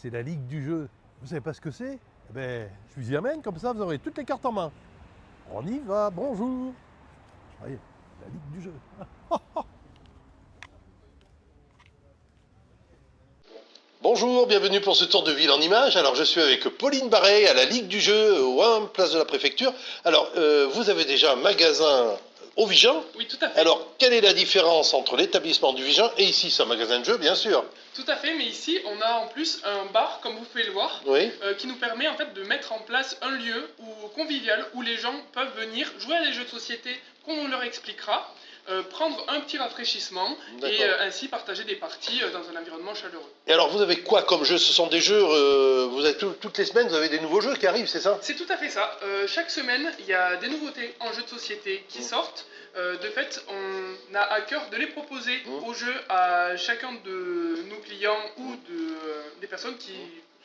c'est la Ligue du jeu. Vous savez pas ce que c'est? Eh ben, je vous y amène, comme ça vous aurez toutes les cartes en main. On y va, bonjour. Voyez, la Ligue du jeu. Bonjour, bienvenue pour ce tour de ville en images. Alors je suis avec Pauline Barret à la Ligue du jeu, au 1 place de la préfecture. Alors vous avez déjà un magasin au Vigan. Oui, tout à fait. Alors quelle est la différence entre l'établissement du Vigan et ici, c'est un magasin de jeu bien sûr. Tout à fait, mais ici on a en plus un bar, comme vous pouvez le voir, Oui. qui nous permet en fait de mettre en place un lieu convivial où les gens peuvent venir jouer à des jeux de société qu'on leur expliquera, prendre un petit rafraîchissement et ainsi partager des parties dans un environnement chaleureux. Et alors vous avez quoi comme jeu? Ce sont des jeux, vous avez toutes les semaines vous avez des nouveaux jeux qui arrivent, c'est ça? C'est tout à fait ça. Chaque semaine, il y a des nouveautés en jeux de société qui sortent. De fait, on a à cœur de les proposer aux jeux à chacun de nos clients ou des personnes qui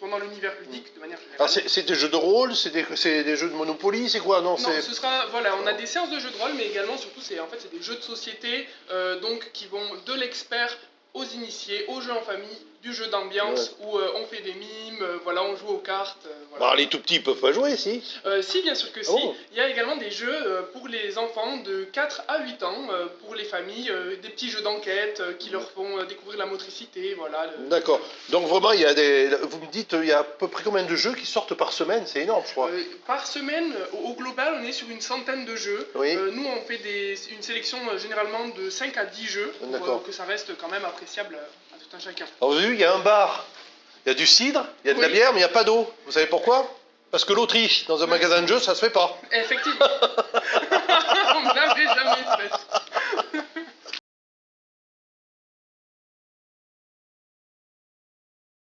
sont dans l'univers ludique de manière générale. Alors c'est des jeux de rôle, c'est des jeux de Monopoly, c'est quoi? Non, ce sera, voilà, on a des séances de jeux de rôle, mais également, surtout, c'est des jeux de société, donc qui vont de l'expert aux initiés, aux jeux en famille, du jeu d'ambiance, où on fait des mimes, voilà, on joue aux cartes. Voilà. Alors les tout petits peuvent pas jouer, si? Si, bien sûr que si. Bon. Il y a également des jeux pour les enfants de 4 à 8 ans, pour les familles, des petits jeux d'enquête qui leur font découvrir la motricité, voilà. D'accord. Donc vraiment, il y a vous me dites, il y a à peu près combien de jeux qui sortent par semaine? C'est énorme, je crois. Par semaine, au global, on est sur une centaine de jeux. Oui. Nous, on fait une sélection généralement de 5 à 10 jeux, pour que ça reste quand même appréciable à tout un chacun. Alors vous avez vu, il y a un bar, il y a du cidre, il y a de la bière, mais il n'y a pas d'eau. Vous savez pourquoi? Parce que l'Autriche, dans un magasin de jeux, ça se fait pas. Effectivement. On n'avait jamais fait.